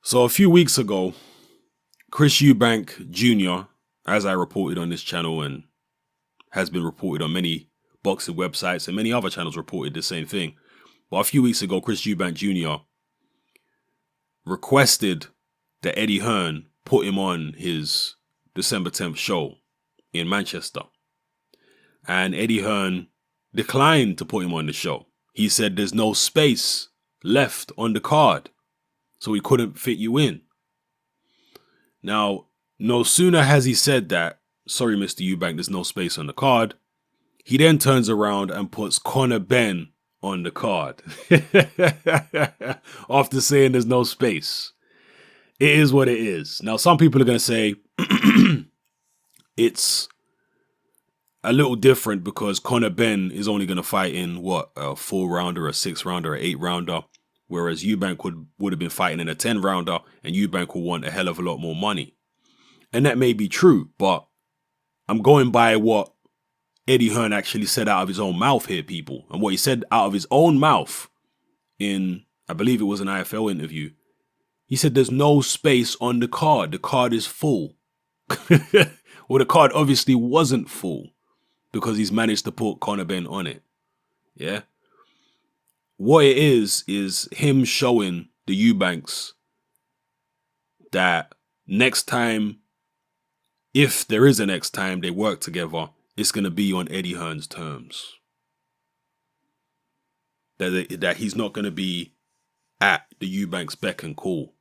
So a few weeks ago, Chris Eubank Jr., as I reported on this channel and has been reported on many boxing websites and many other channels reported the same thing. But a few weeks ago, Chris Eubank Jr. requested that Eddie Hearn put him on his December 10th show in Manchester. And Eddie Hearn declined to put him on the show. He said there's no space left on the card, so he couldn't fit you in. Now, no sooner has he said that, sorry, Mr. Eubank, there's no space on the card, he then turns around and puts Conor Benn on the card. After saying there's no space. It is what it is. Now, some people are going to say it's a little different because Conor Benn is only going to fight in, what, a 4-rounder, a 6-rounder, an 8-rounder, whereas Eubank would have been fighting in a 10-rounder, and Eubank will want a hell of a lot more money. And that may be true, but I'm going by what Eddie Hearn actually said out of his own mouth here, people. And what he said out of his own mouth in, I believe it was an IFL interview, he said there's no space on the card. The card is full. Well, the card obviously wasn't full because he's managed to put Conor Benn on it. Yeah? What it is him showing the Eubanks that next time, if there is a next time they work together, it's going to be on Eddie Hearn's terms. That he's not going to be at the Eubanks beck and call.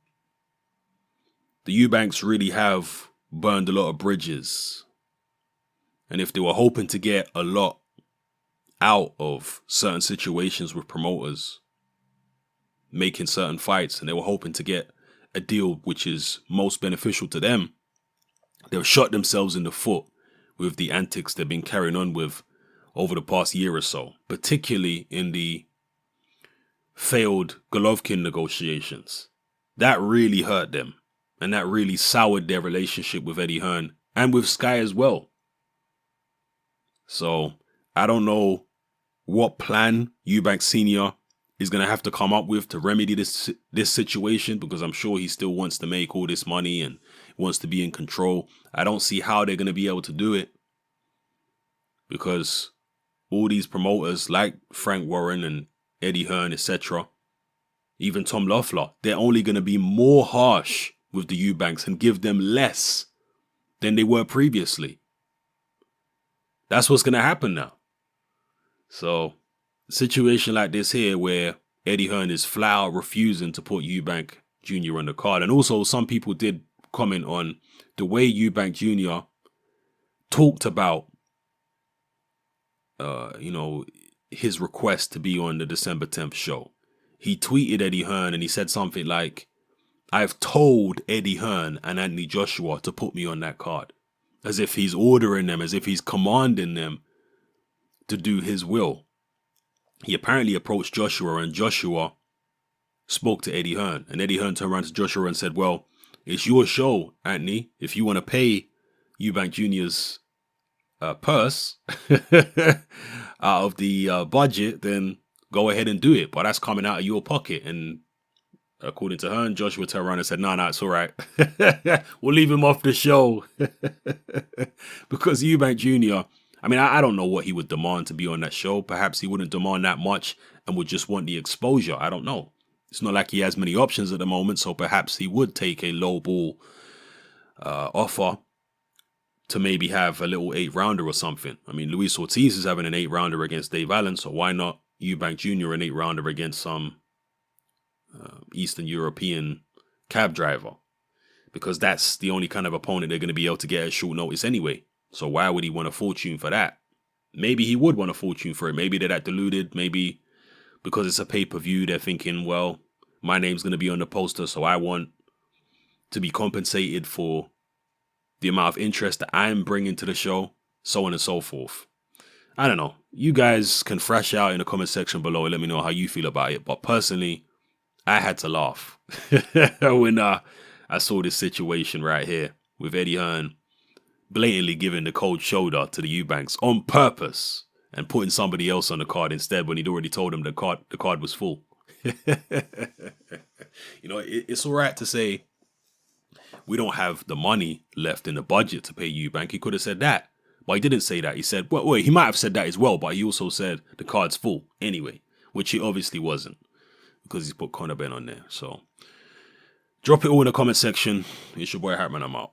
The Eubanks really have burned a lot of bridges. And if they were hoping to get a lot out of certain situations with promoters making certain fights, and they were hoping to get a deal which is most beneficial to them, they've shot themselves in the foot with the antics they've been carrying on with over the past year or so, particularly in the failed Golovkin negotiations. That really hurt them, and that really soured their relationship with Eddie Hearn and with Sky as well. So I don't know what plan Eubank Sr. is going to have to come up with to remedy this situation, because I'm sure he still wants to make all this money and wants to be in control. I don't see how they're going to be able to do it, because all these promoters like Frank Warren and Eddie Hearn, etc., even Tom Loeffler, they're only going to be more harsh with the Eubanks and give them less than they were previously. That's what's going to happen now. So, a situation like this here where Eddie Hearn is flat out refusing to put Eubank Jr. on the card. And also, some people did comment on the way Eubank Jr. talked about, his request to be on the December 10th show. He tweeted Eddie Hearn and he said something like, "I've told Eddie Hearn and Anthony Joshua to put me on that card." As if he's ordering them, as if he's commanding them to do his will. He apparently approached Joshua, and Joshua spoke to Eddie Hearn. And Eddie Hearn turned around to Joshua and said, "Well, it's your show, Anthony. If you want to pay Eubank Jr.'s purse out of the budget, then go ahead and do it. But that's coming out of your pocket." And according to Hearn, Joshua turned around and said, no, it's all right. We'll leave him off the show. Because Eubank Jr., I don't know what he would demand to be on that show. Perhaps he wouldn't demand that much and would just want the exposure. I don't know. It's not like he has many options at the moment, so perhaps he would take a low ball offer to maybe have a little 8-rounder or something. Luis Ortiz is having an 8-rounder against Dave Allen, so why not Eubank Jr. an 8-rounder against some Eastern European cab driver? Because that's the only kind of opponent they're going to be able to get at short notice anyway. So why would he want a fortune for that? Maybe he would want a fortune for it. Maybe they're that deluded. Maybe because it's a pay-per-view, they're thinking, well, my name's going to be on the poster, so I want to be compensated for the amount of interest that I'm bringing to the show, so on and so forth. I don't know. You guys can thrash out in the comment section below and let me know how you feel about it. But personally, I had to laugh when I saw this situation right here with Eddie Hearn blatantly giving the cold shoulder to the Eubanks on purpose and putting somebody else on the card instead when he'd already told him the card was full. You know, it's all right to say we don't have the money left in the budget to pay Eubank. He could have said that. But he didn't say that. He said, well, he might have said that as well, but he also said the card's full anyway, which he obviously wasn't because he's put Conor Ben on there. So drop it all in the comment section. It's your boy Hartman. I'm out.